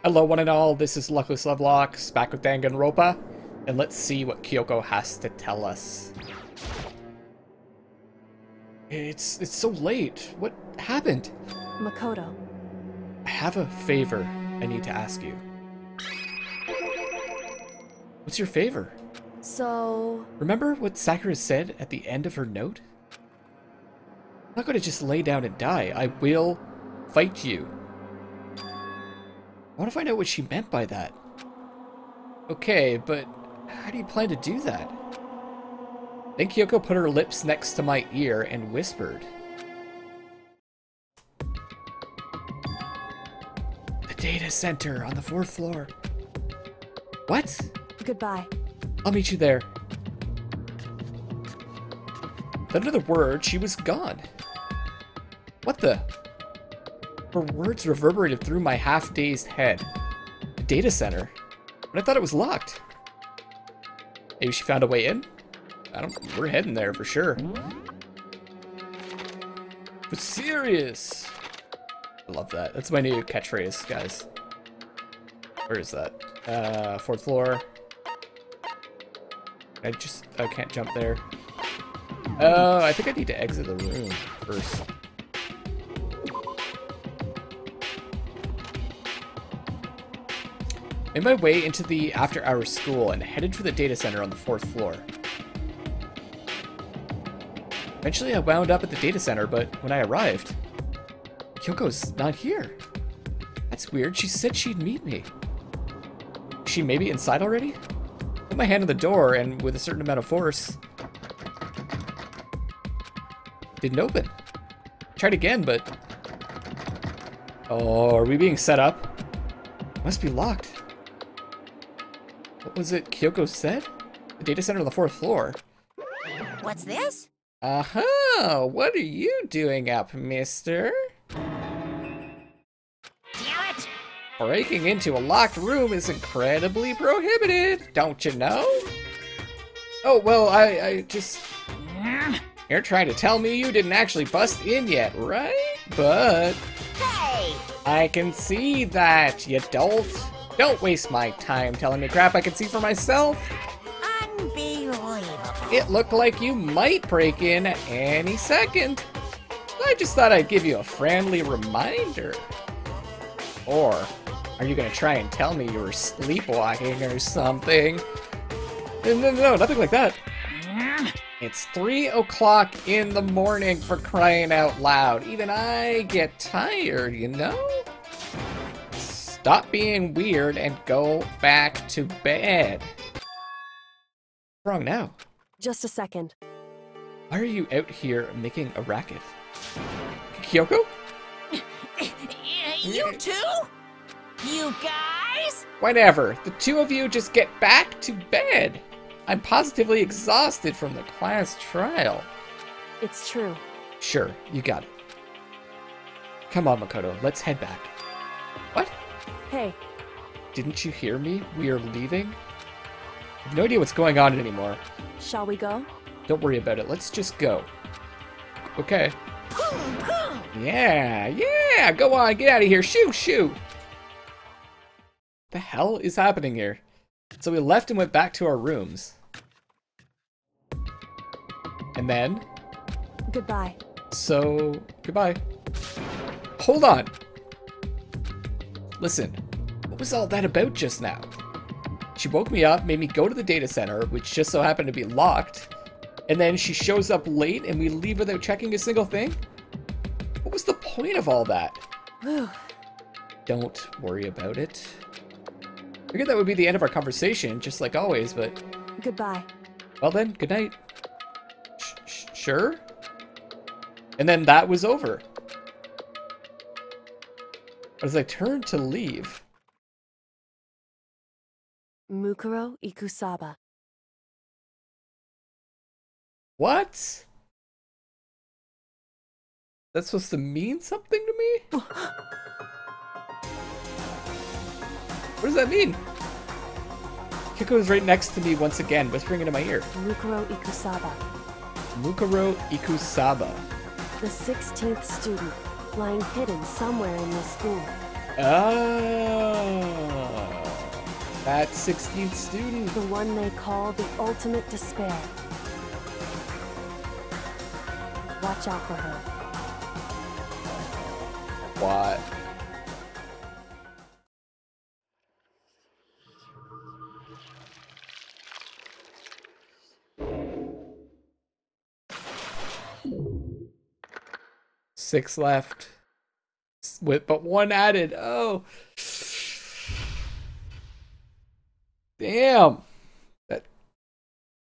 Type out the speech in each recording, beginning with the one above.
Hello one and all, this is Luckless Lovelocks, back with Danganronpa, and let's see what Kyoko has to tell us. It's so late. What happened? Makoto. I have a favor I need to ask you. What's your favor? So... Remember what Sakura said at the end of her note? I'm not going to just lay down and die. I will fight you. I want to find out what she meant by that. Okay, but how do you plan to do that? Then Kyoko put her lips next to my ear and whispered. The data center on the 4th floor. What? Goodbye. I'll meet you there. Under the word, she was gone. What the? Her words reverberated through my half-dazed head. The data center? But I thought it was locked. Maybe she found a way in? We're heading there for sure. But serious! I love that. That's my new catchphrase, guys. Where is that? 4th floor. I can't jump there. Oh, I think I need to exit the room first. Made my way into the after-hours school and headed for the data center on the 4th floor. Eventually I wound up at the data center, but when I arrived, Kyoko's not here. That's weird. She said she'd meet me. Is she maybe inside already? Put my hand on the door and with a certain amount of force, didn't open. Tried again, but... Oh, are we being set up? Must be locked. What was it Kyoko said? The data center on the 4th floor. What's this? Uh-huh. What are you doing up, mister? Damn it! Breaking into a locked room is incredibly prohibited, don't you know? Oh, well, I just... You're trying to tell me you didn't actually bust in yet, right? But... Hey! I can see that, you dolt. Don't waste my time telling me crap I can see for myself. Unbelievable. It looked like you might break in any second. I just thought I'd give you a friendly reminder. Or, are you gonna try and tell me you were sleepwalking or something? No, nothing like that. It's 3 o'clock in the morning, for crying out loud. Even I get tired, you know? Stop being weird and go back to bed. What's wrong now? Just a second. Why are you out here making a racket? Kyoko? You too? You guys? Whatever. The two of you just get back to bed. I'm positively exhausted from the class trial. It's true. Sure, you got it. Come on, Makoto, let's head back. What? Hey. Didn't you hear me? We are leaving? I have no idea what's going on anymore. Shall we go? Don't worry about it, let's just go. Okay. Yeah, go on, get out of here, shoo! The hell is happening here? So we left and went back to our rooms. And then? Goodbye. So, goodbye. Hold on! Listen, what was all that about just now? She woke me up, made me go to the data center, which just so happened to be locked, and then she shows up late and we leave without checking a single thing? What was the point of all that? Don't worry about it. I figured that would be the end of our conversation, just like always, but... Goodbye. Well then, good night. Sure? And then that was over. As I turned to leave... Mukuro Ikusaba. What? That's supposed to mean something to me? What does that mean? Kyoko is right next to me once again, whispering into my ear. Mukuro Ikusaba. Mukuro Ikusaba. The 16th student, lying hidden somewhere in this school. Oh. That 16th student. The one they call the ultimate despair. Watch out for her. What? Six left. With but one added. Oh. Damn.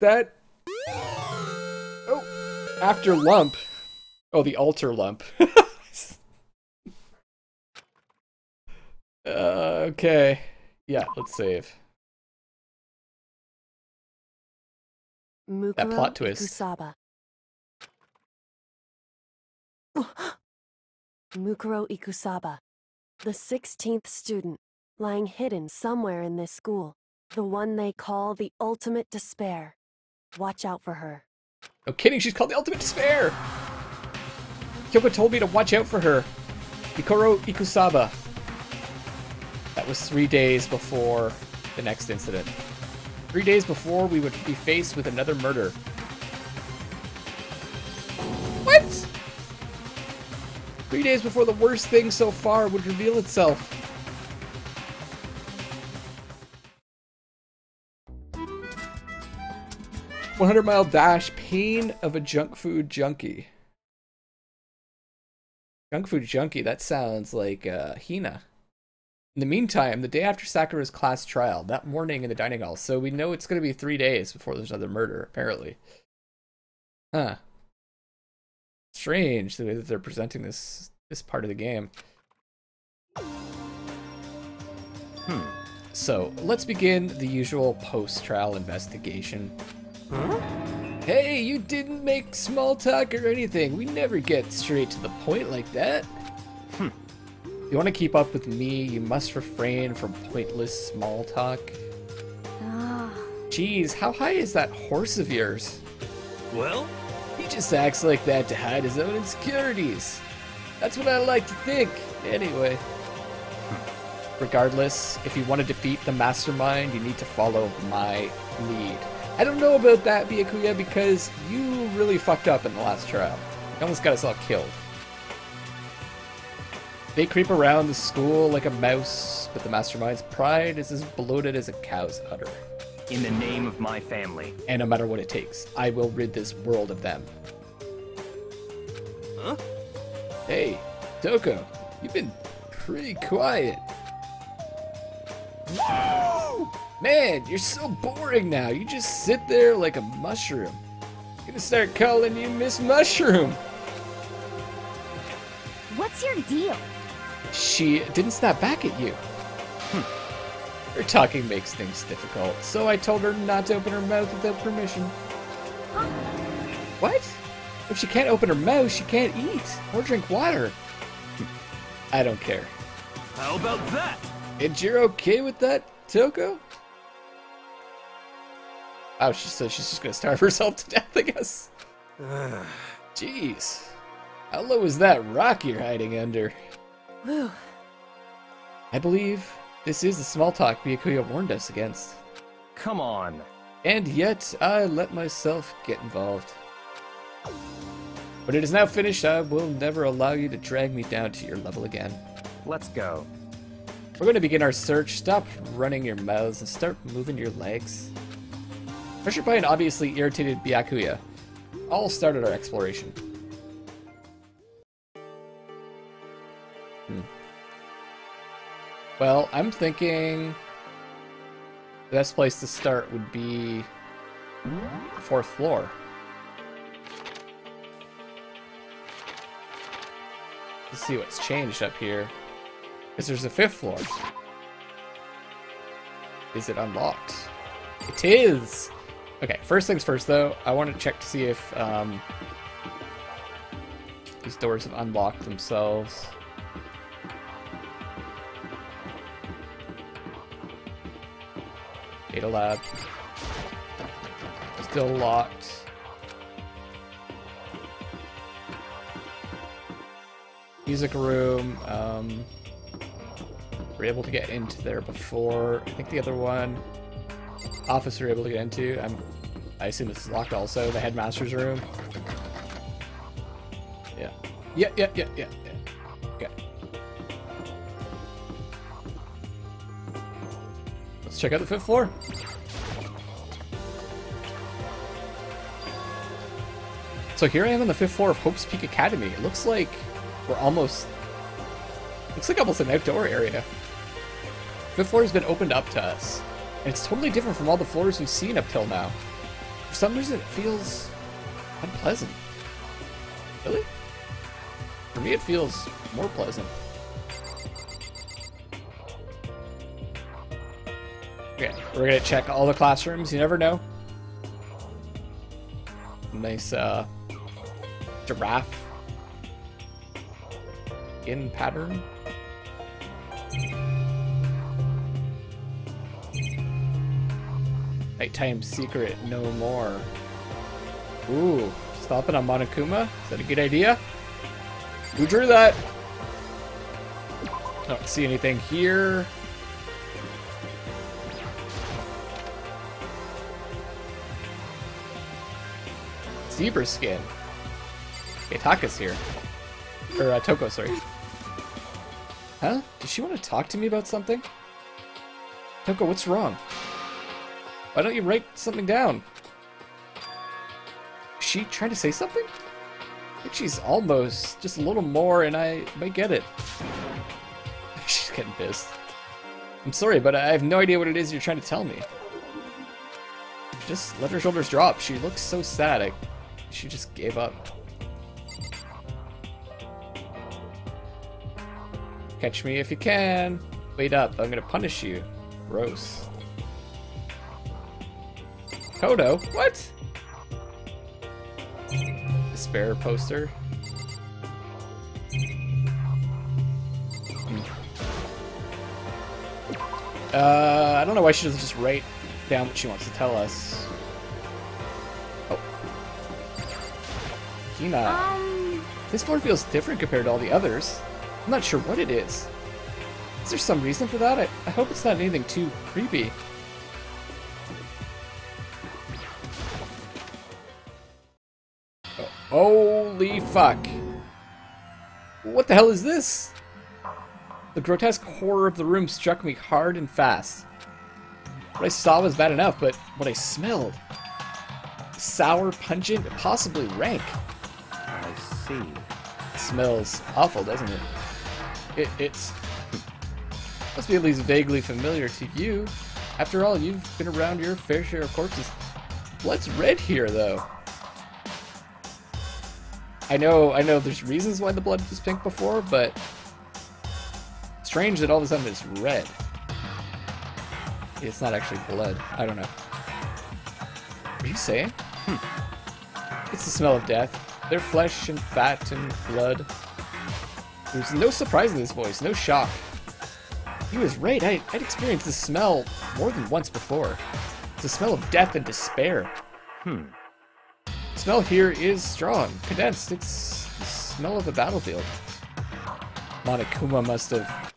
That. Oh. After lump. Oh, the altar lump. Okay. Yeah, let's save. Mukuro That plot twist. Ikusaba. Mukuro Ikusaba. The 16th student, lying hidden somewhere in this school. The one they call the ultimate despair. Watch out for her. No kidding, she's called the ultimate despair! Kyoko told me to watch out for her. Mukuro Ikusaba. That was 3 days before the next incident. 3 days before we would be faced with another murder. What? 3 days before the worst thing so far would reveal itself. "100-mile dash, pain of a junk food junkie." Junk food junkie, that sounds like Hina. In the meantime, the day after Sakura's class trial, that morning in the dining hall, so we know it's going to be 3 days before there's another murder, apparently. Huh. Strange the way that they're presenting this part of the game. So, let's begin the usual post-trial investigation. Huh? Hey, you didn't make small talk or anything. We never get straight to the point like that. If you want to keep up with me, you must refrain from pointless small talk. Jeez, how high is that horse of yours? Well? He just acts like that to hide his own insecurities. That's what I like to think, anyway. Regardless, if you want to defeat the mastermind, you need to follow my lead. I don't know about that, Byakuya, because you really fucked up in the last trial. You almost got us all killed. They creep around the school like a mouse, but the mastermind's pride is as bloated as a cow's udder. In the name of my family. And no matter what it takes, I will rid this world of them. Huh? Hey, Toko, you've been pretty quiet. Man, you're so boring now. You just sit there like a mushroom. I'm gonna start calling you Miss Mushroom. What's your deal? She didn't snap back at you. Her talking makes things difficult, so I told her not to open her mouth without permission. Huh? What? If she can't open her mouth, she can't eat or drink water. I don't care. How about that? And you're okay with that, Toko? Oh, so she's just gonna starve herself to death, I guess. Jeez. How low is that rock you're hiding under? Whew. I believe this is the small talk Byakuya warned us against. Come on. And yet, I let myself get involved. But it is now finished. I will never allow you to drag me down to your level again. Let's go. We're going to begin our search. Stop running your mouths and start moving your legs. Pressured by an obviously irritated Byakuya, all started our exploration. Well, I'm thinking the best place to start would be the 4th floor. Let's see what's changed up here. Because there's a 5th floor. Is it unlocked? It is! Okay, first things first though, I want to check to see if these doors have unlocked themselves. Data lab. Still locked. Music room, We're able to get into there before. I think the other one, office, we're able to get into. I assume this is locked also. The headmaster's room. Yeah. Yeah. Okay. Let's check out the 5th floor. So here I am on the 5th floor of Hope's Peak Academy. It looks like we're almost... Looks like almost an outdoor area. 5th floor has been opened up to us. And it's totally different from all the floors we've seen up till now. For some reason it feels unpleasant. Really? For me it feels more pleasant. Okay, we're gonna check all the classrooms, you never know. Nice giraffe in pattern. Nighttime secret, no more. Ooh, stopping on Monokuma? Is that a good idea? Who drew that? I don't see anything here. Zebra skin. Okay, Taka's here. Or, Toko, sorry. Huh? Does she want to talk to me about something? Toko, what's wrong? Why don't you write something down? Is she trying to say something? I think she's almost just a little more and I might get it. She's getting pissed. I'm sorry, but I have no idea what it is you're trying to tell me. Just let her shoulders drop. She looks so sad. She just gave up. Catch me if you can. Wait up, I'm gonna punish you. Gross. Kodo? What? Despair poster. I don't know why she doesn't just write down what she wants to tell us. Oh. Hina. This floor feels different compared to all the others. I'm not sure what it is. Is there some reason for that? I hope it's not anything too creepy. Oh, holy fuck. What the hell is this? The grotesque horror of the room struck me hard and fast. What I saw was bad enough, but what I smelled... sour, pungent, possibly rank. I see. It smells awful, doesn't it? It's... must be at least vaguely familiar to you. After all, you've been around your fair share of corpses. Blood's red here, though. I know there's reasons why the blood was pink before, but... strange that all of a sudden it's red. It's not actually blood. I don't know. What are you saying? It's the smell of death. Their flesh and fat and blood. There's no surprise in this voice, no shock. He was right, I'd experienced this smell more than once before. It's the smell of death and despair. The smell here is strong, condensed. It's the smell of the battlefield. Monokuma must have...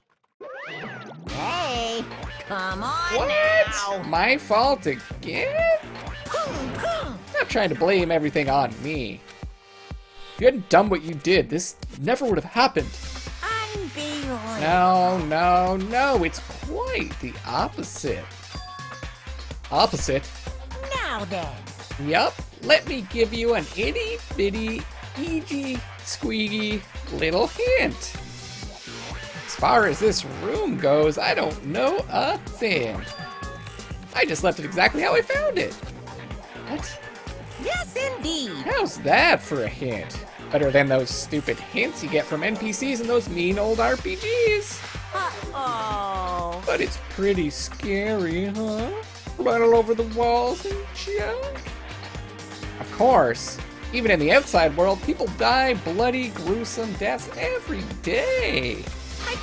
Hey, come on What? now. My fault again? I'm not trying to blame everything on me. If you hadn't done what you did, this never would have happened. No, it's quite the opposite. Opposite? Now then. Yup, let me give you an itty bitty, eegee, squeaky little hint. As far as this room goes, I don't know a thing. I just left it exactly how I found it. What? Yes, indeed. How's that for a hint? Better than those stupid hints you get from NPCs in those mean old RPGs. Uh-oh. But it's pretty scary, huh? Blood all over the walls and junk. Of course, even in the outside world, people die bloody, gruesome deaths every day. I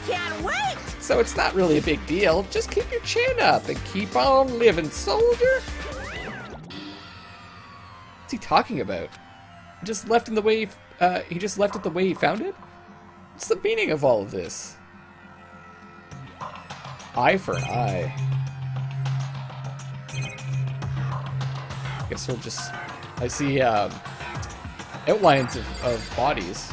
can't wait. So it's not really a big deal. Just keep your chin up and keep on living, soldier. What's he talking about? He just left it the way he found it? What's the meaning of all of this? Eye for an eye. Guess we'll just... I see outlines of bodies.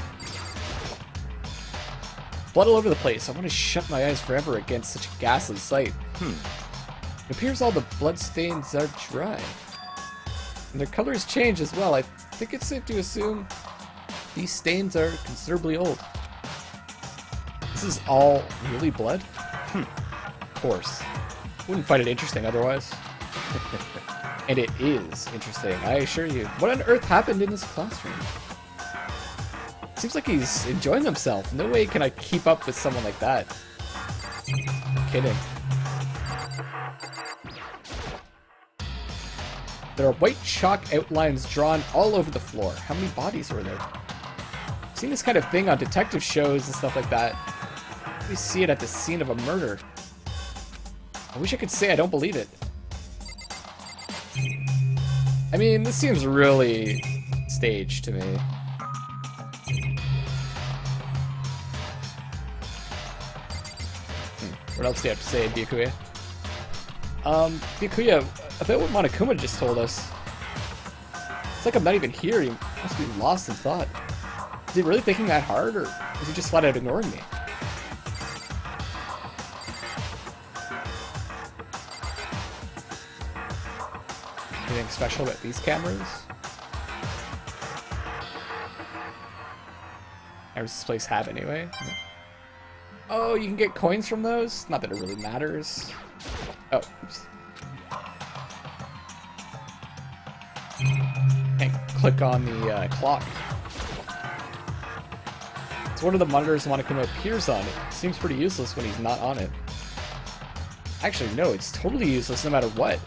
Blood all over the place. I want to shut my eyes forever against such a ghastly sight. It appears all the blood stains are dry. And their colors change as well. I think it's safe to assume these stains are considerably old. This is all really blood? Of course. Wouldn't find it interesting otherwise. And it is interesting, I assure you. What on earth happened in this classroom? Seems like he's enjoying himself. No way can I keep up with someone like that. I'm kidding. There are white chalk outlines drawn all over the floor. How many bodies were there? I've seen this kind of thing on detective shows and stuff like that. We see it at the scene of a murder. I wish I could say I don't believe it. I mean, this seems really staged to me. What else do you have to say, Byakuya? Byakuya, about what Monokuma just told us. It's like I'm not even here. He must be lost in thought. Is he really thinking that hard, or is he just flat out ignoring me? Anything special about these cameras? How does this place have anyway? Oh, you can get coins from those? Not that it really matters. Oh, oops. Can't click on the clock. It's one of the monitors Monokuma appears on. It seems pretty useless when he's not on it. Actually, no, it's totally useless no matter what.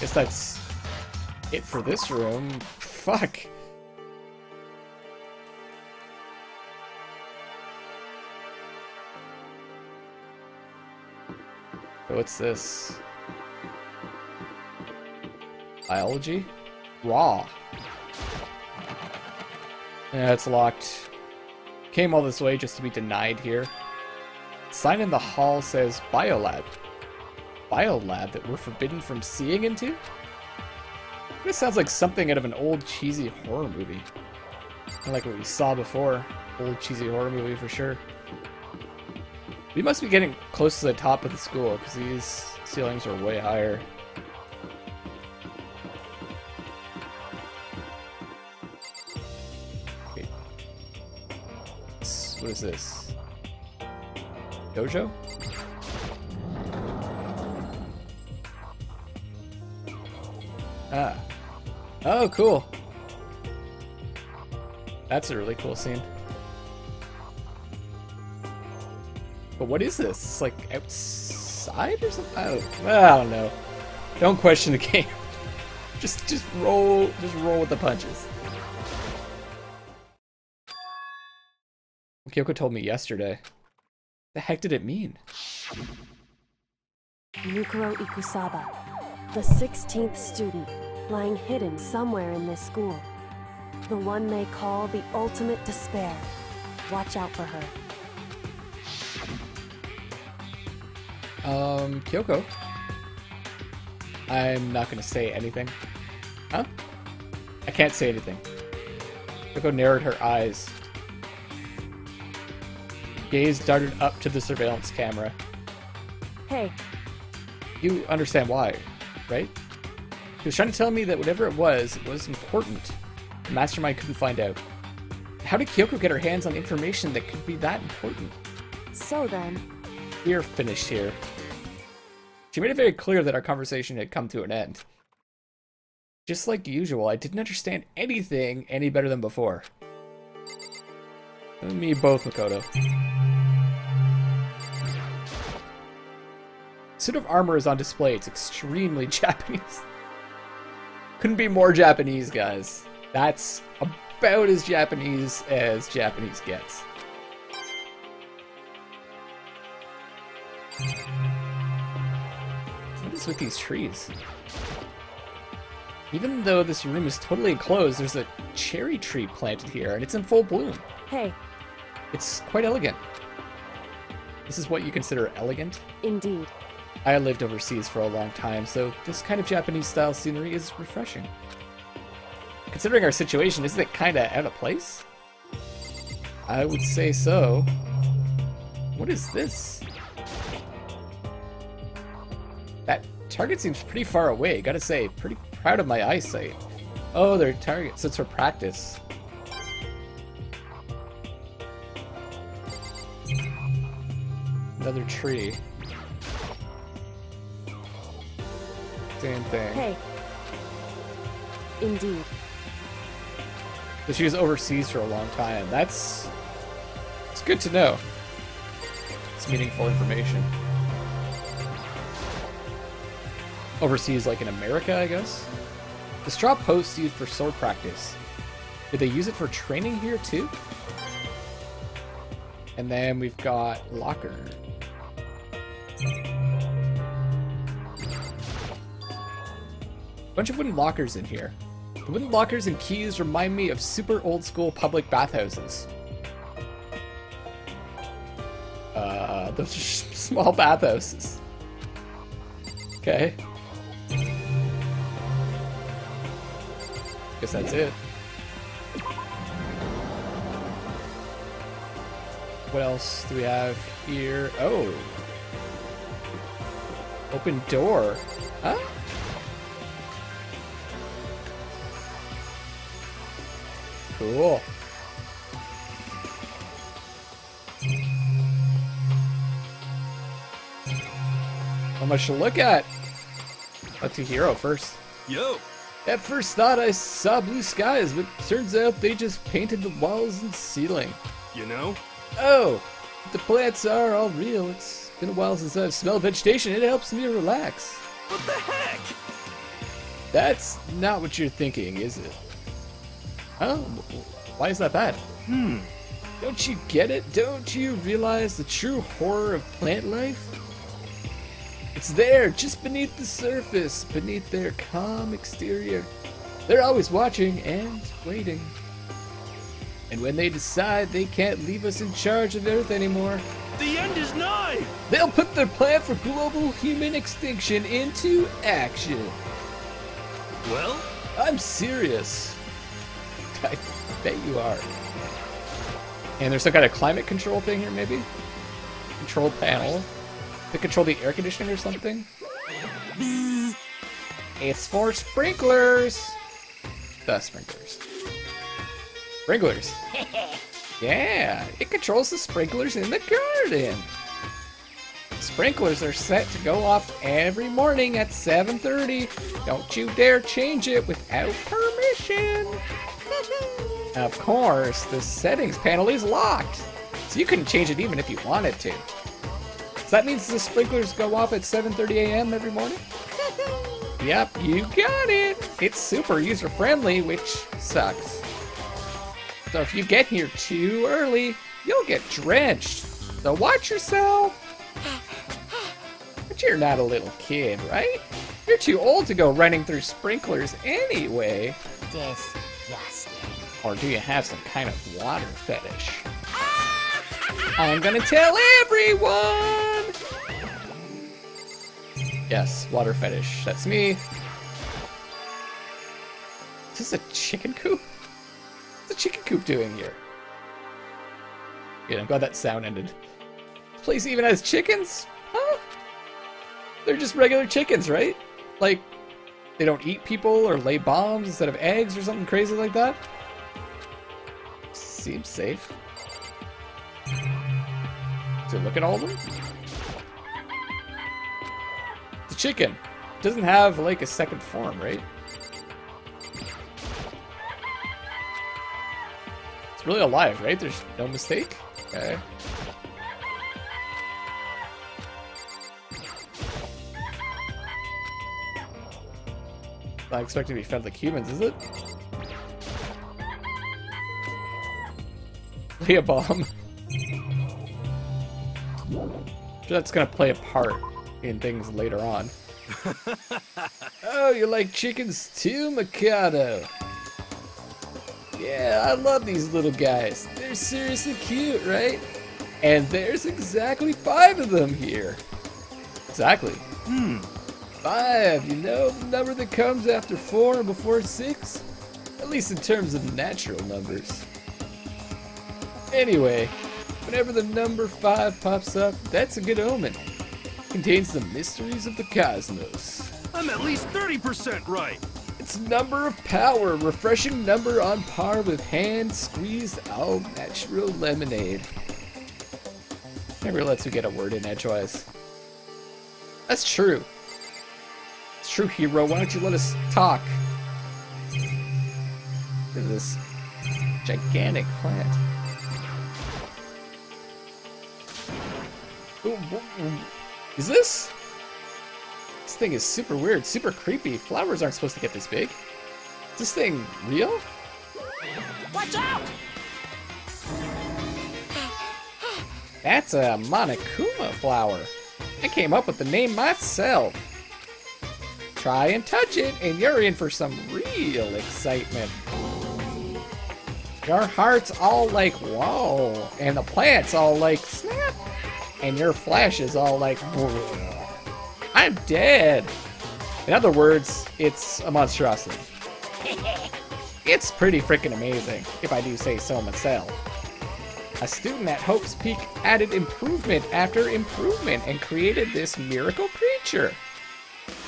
Guess that's it for this room. Fuck. What's this? Biology? Raw. Yeah, it's locked. Came all this way just to be denied here. Sign in the hall says Biolab. Biolab that we're forbidden from seeing into? This sounds like something out of an old cheesy horror movie. Kind of like what we saw before. Old cheesy horror movie for sure. We must be getting close to the top of the school because these ceilings are way higher. Okay. What is this? Dojo? Ah. Oh, cool. That's a really cool scene. But what is this? It's like outside or something? I don't know. Don't question the game. just roll with the punches. Kyoko told me yesterday. The heck did it mean? Nukuro Ikusaba, the 16th student, lying hidden somewhere in this school. The one they call the ultimate despair. Watch out for her. Kyoko. I'm not gonna say anything. Huh? I can't say anything. Kyoko narrowed her eyes. Gaze darted up to the surveillance camera. Hey. You understand why, right? He was trying to tell me that whatever it was important. The mastermind couldn't find out. How did Kyoko get her hands on information that could be that important? So then... We're finished here. She made it very clear that our conversation had come to an end. Just like usual, I didn't understand anything any better than before. Me both, Makoto. Suit of armor is on display. It's extremely Japanese. Couldn't be more Japanese, guys. That's about as Japanese gets. What is with these trees? Even though this room is totally enclosed, there's a cherry tree planted here, and it's in full bloom. Hey. It's quite elegant. This is what you consider elegant? Indeed. I lived overseas for a long time, so this kind of Japanese-style scenery is refreshing. Considering our situation, isn't it kind of out of place? I would say so. What is this? That target seems pretty far away, gotta say. Pretty proud of my eyesight. Oh, they're targets. It's for practice. Another tree. Same thing. Hey. Indeed. So she was overseas for a long time. It's good to know. It's meaningful information. Overseas, like in America, I guess? The straw post used for sword practice. Did they use it for training here too? And then we've got locker. Bunch of wooden lockers in here. The wooden lockers and keys remind me of super old school public bathhouses. Those are small bathhouses. Okay. Guess that's it. What else do we have here? Oh. Open door. Huh? Cool. Not much to look at. Up to Hero first. Yo! At first thought I saw blue skies, but turns out they just painted the walls and ceiling. You know? Oh, the plants are all real. It's been a while since I've smelled vegetation. It helps me relax. What the heck? That's not what you're thinking, is it? Huh? Why is that bad? Don't you get it? Don't you realize the true horror of plant life? It's there, just beneath the surface, beneath their calm exterior. They're always watching and waiting. And when they decide they can't leave us in charge of Earth anymore, The end is nigh! they'll put their plan for global human extinction into action. Well? I'm serious. I bet you are. And there's some kind of climate control thing here, maybe? Control panel. To control the air conditioning or something? It's for sprinklers! The sprinklers. Sprinklers. Yeah, it controls the sprinklers in the garden. Sprinklers are set to go off every morning at 7:30. Don't you dare change it without permission. Of course, the settings panel is locked, so you couldn't change it even if you wanted to. So that means the sprinklers go off at 7:30 a.m. every morning? Yep, you got it. It's super user-friendly, which sucks. So if you get here too early, you'll get drenched. So watch yourself. But you're not a little kid, right? You're too old to go running through sprinklers anyway. Disgusting. Or do you have some kind of water fetish? I'm gonna tell everyone! Yes, water fetish. That's me. Is this a chicken coop? What's a chicken coop doing here? Good, I'm glad that sound ended. This place even has chickens? Huh? They're just regular chickens, right? Like, they don't eat people or lay bombs instead of eggs or something crazy like that? Seems safe. So look at all of them. The chicken doesn't have like a second form, right? It's really alive, right? There's no mistake. Okay. Not expecting to be fed like humans, is it? Play a bomb. Sure, that's gonna play a part in things later on. Oh, you like chickens too, Mikado? Yeah, I love these little guys. They're seriously cute, right? And there's exactly 5 of them here. Exactly. 5, you know, the number that comes after 4 and before 6? At least in terms of natural numbers. Anyway, whenever the number 5 pops up, that's a good omen. It contains the mysteries of the cosmos. I'm at least 30% right. It's number of power, refreshing number on par with hand-squeezed all-natural lemonade. Never lets you get a word in edgewise. That's true. It's true, hero. Why don't you let us talk? Look at this gigantic plant. Ooh, is this? This thing is super weird, super creepy. Flowers aren't supposed to get this big. Is this thing real? Watch out! That's a Monokuma flower. I came up with the name myself. Try and touch it, and you're in for some real excitement. Your heart's all like, whoa, and the plant's all like, snap, and your flesh is all like, whoa. I'm dead. In other words, it's a monstrosity. It's pretty freaking amazing, if I do say so myself. A student at Hope's Peak added improvement after improvement and created this miracle creature.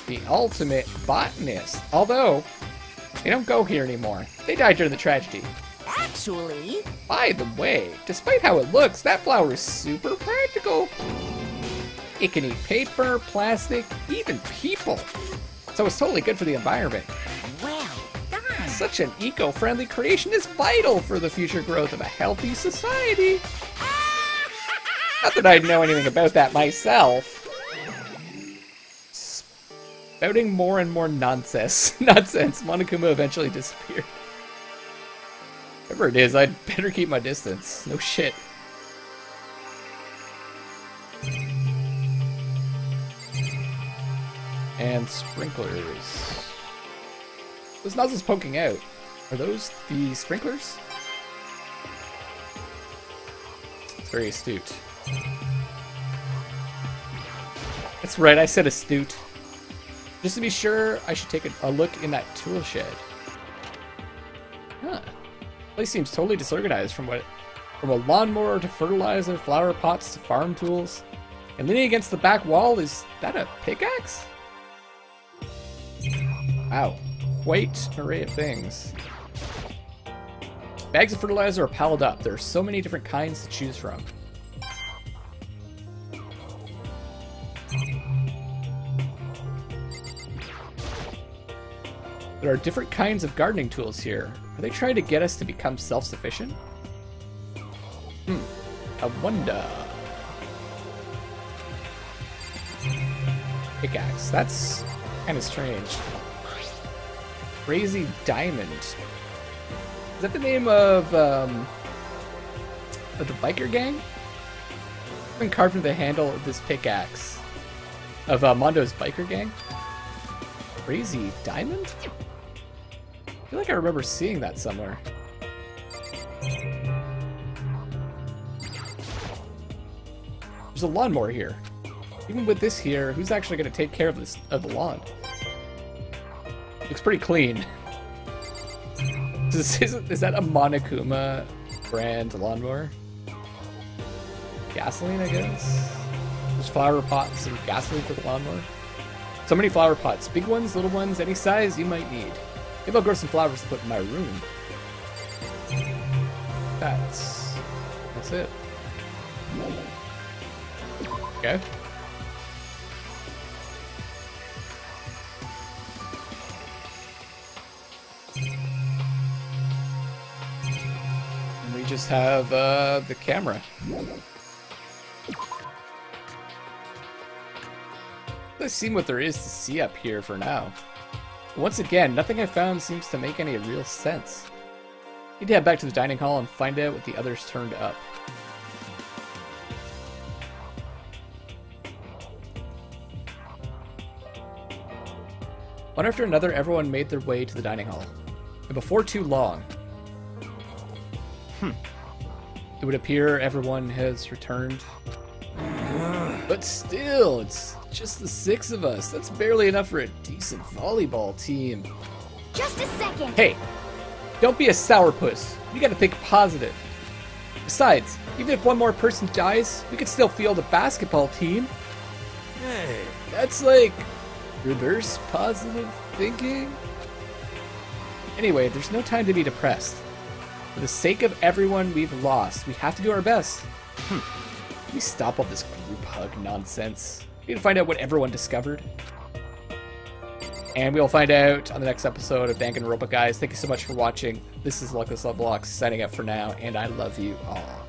The ultimate botanist. Although, they don't go here anymore. They died during the tragedy. Actually... By the way, despite how it looks, that flower is super practical. It can eat paper, plastic, even people. So it's totally good for the environment. Well done! Such an eco-friendly creation is vital for the future growth of a healthy society. Not that I'd know anything about that myself. Spouting more and more nonsense. Monokuma eventually disappeared. Whatever it is, I'd better keep my distance. No shit. And sprinklers. Those nozzles poking out. Are those the sprinklers? It's very astute. That's right, I said astute. Just to be sure, I should take a look in that tool shed. Huh. Place seems totally disorganized from a lawnmower to fertilizer, flower pots to farm tools. And leaning against the back wall, is that a pickaxe? Wow, quite an array of things. Bags of fertilizer are piled up. There are so many different kinds to choose from. There are different kinds of gardening tools here. Are they trying to get us to become self-sufficient? I wonder. Pickaxe. That's kind of strange. Crazy Diamond. Is that the name of the biker gang? It's been carved into the handle of this pickaxe of Mondo's biker gang. Crazy Diamond? I feel like I remember seeing that somewhere. There's a lawnmower here. Even with this here, who's actually going to take care of the lawn? Looks pretty clean. Is that a Monokuma brand lawnmower? Gasoline, I guess? There's flower pots and gasoline for the lawnmower. So many flower pots. Big ones, little ones, any size you might need. Maybe I'll grow some flowers to put in my room. That's it. Okay. And we just have the camera. Let's see what there is to see up here for now. Once again, nothing I found seems to make any real sense. Need to head back to the dining hall and find out what the others turned up. One after another, everyone made their way to the dining hall. And before too long... It It would appear everyone has returned. But still, it's just the 6 of us. That's barely enough for a decent volleyball team. Just a second. Hey, don't be a sourpuss. You gotta think positive. Besides, even if one more person dies, we could still field a basketball team. Hey. That's like reverse positive thinking. Anyway, there's no time to be depressed. For the sake of everyone we've lost, we have to do our best. Can we stop all this group hug nonsense? We need to find out what everyone discovered. And we'll find out on the next episode of Danganronpa, guys. Thank you so much for watching. This is Luckless Lovelocks signing up for now, and I love you all.